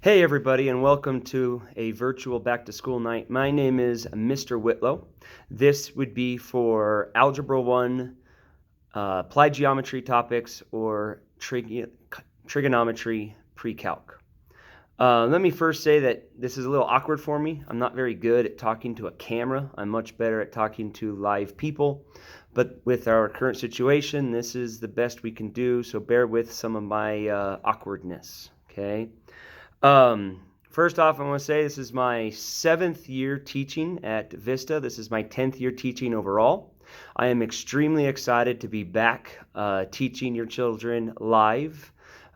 Hey everybody, and welcome to a virtual back to school night. My name is Mr. Whitlow. This would be for Algebra 1, applied geometry topics, or trigonometry pre-calc. Let me first say that this is a little awkward for me. I'm not very good at talking to a camera. I'm much better at talking to live people. But with our current situation, this is the best we can do, so bear with some of my awkwardness, okay? First off, I want to say this is my 7th year teaching at Vista. This is my 10th year teaching overall. I am extremely excited to be back teaching your children live.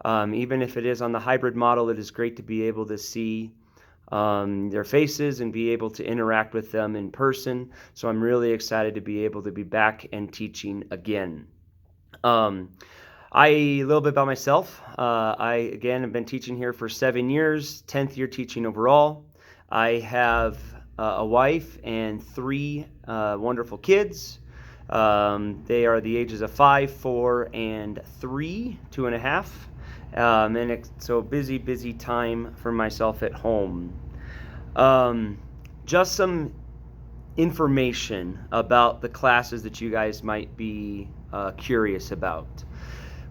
Even if it is on the hybrid model, it is great to be able to see their faces and be able to interact with them in person. So I'm really excited to be able to be back and teaching again. A little bit about myself. I, again, have been teaching here for 7 years, 10th year teaching overall. I have a wife and 3 wonderful kids. They are the ages of 5, 4, and 3, 2.5. So busy time for myself at home. Just some information about the classes that you guys might be curious about.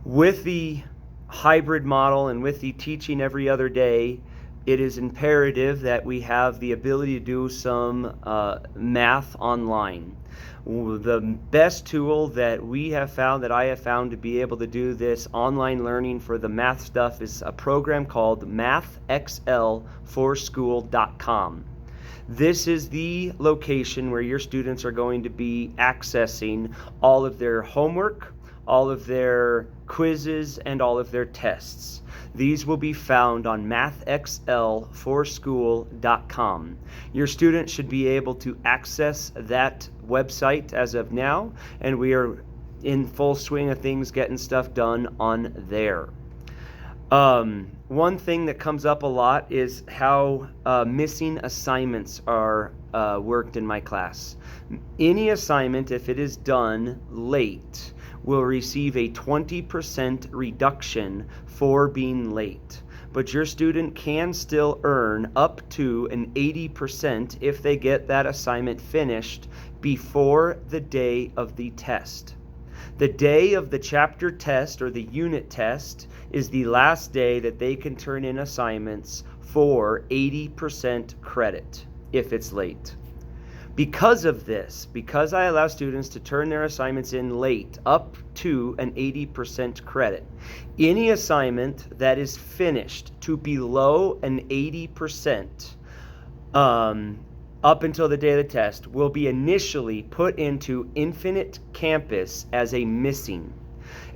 With the hybrid model and with the teaching every other day, it is imperative that we have the ability to do some math online. The best tool that I have found to be able to do this online learning for the math stuff is a program called MathXL4School.com. This is the location where your students are going to be accessing all of their homework, all of their quizzes, and all of their tests. These will be found on MathXL4School.com. Your students should be able to access that website as of now, and we are in full swing of things getting stuff done on there. One thing that comes up a lot is how missing assignments are worked in my class. Any assignment, if it is done late, will receive a 20% reduction for being late. But your student can still earn up to an 80% if they get that assignment finished before the day of the test. The day of the chapter test or the unit test is the last day that they can turn in assignments for 80% credit if it's late. Because of this, because I allow students to turn their assignments in late up to an 80% credit, any assignment that is finished to below an 80% up until the day of the test will be initially put into Infinite Campus as a missing.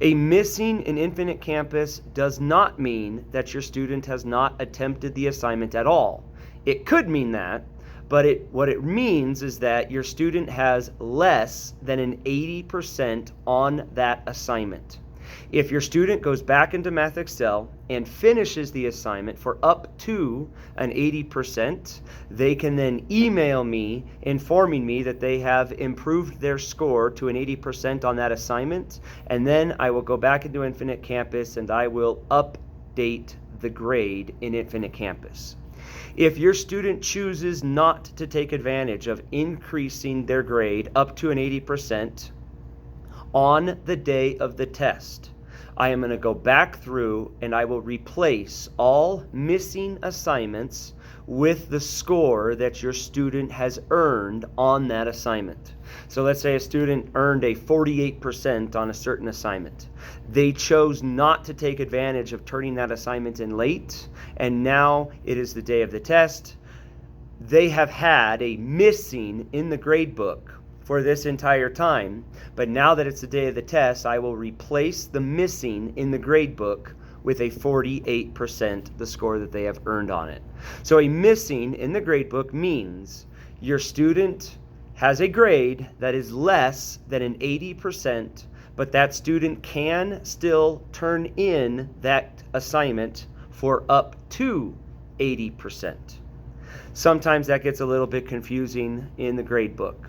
A missing in Infinite Campus does not mean that your student has not attempted the assignment at all. It could mean that, but what it means is that your student has less than an 80% on that assignment. If your student goes back into MathXL and finishes the assignment for up to an 80%, they can then email me informing me that they have improved their score to an 80% on that assignment, and then I will go back into Infinite Campus and I will update the grade in Infinite Campus. If your student chooses not to take advantage of increasing their grade up to an 80% on the day of the test, I am going to go back through and I will replace all missing assignments with the score that your student has earned on that assignment. So let's say a student earned a 48% on a certain assignment. They chose not to take advantage of turning that assignment in late, and now it is the day of the test. They have had a missing in the grade book for this entire time, but now that it's the day of the test, I will replace the missing in the grade book with a 48%, the score that they have earned on it. So a missing in the grade book means your student has a grade that is less than an 80%, but that student can still turn in that assignment for up to 80%. Sometimes that gets a little bit confusing in the grade book.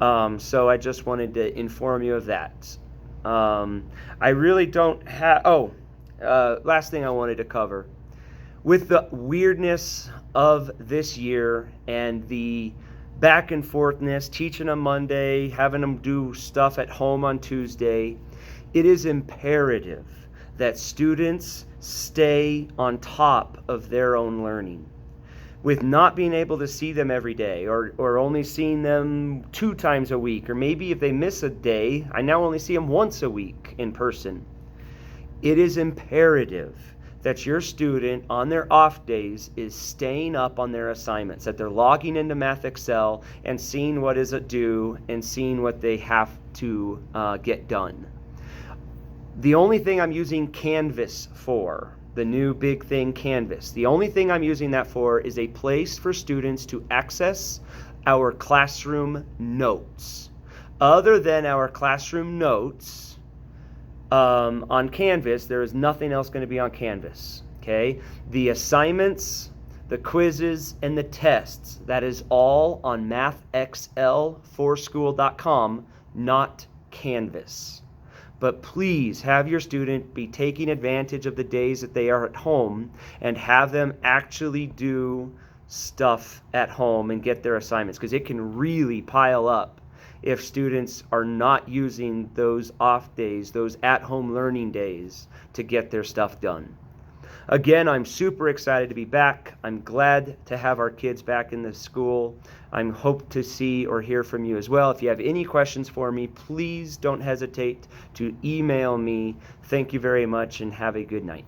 So I just wanted to inform you of that. I really don't have... last thing I wanted to cover. With the weirdness of this year and the back and forthness, teaching on Monday, having them do stuff at home on Tuesday, it is imperative that students stay on top of their own learning. With not being able to see them every day, or only seeing them 2 times a week, or maybe if they miss a day, I now only see them once a week in person. It is imperative that your student on their off days is staying up on their assignments, that they're logging into Math Excel and seeing what is due and seeing what they have to get done. The only thing I'm using Canvas for, the new big thing Canvas, the only thing I'm using that for is a place for students to access our classroom notes. Other than our classroom notes on Canvas, there is nothing else going to be on Canvas. Okay? The assignments, the quizzes, and the tests, that is all on mathexl4school.com, not Canvas. But please have your student be taking advantage of the days that they are at home and have them actually do stuff at home and get their assignments, because it can really pile up if students are not using those off days, those at-home learning days, to get their stuff done. Again, I'm super excited to be back. I'm glad to have our kids back in the school. I hope to see or hear from you as well. If you have any questions for me, please don't hesitate to email me. Thank you very much and have a good night.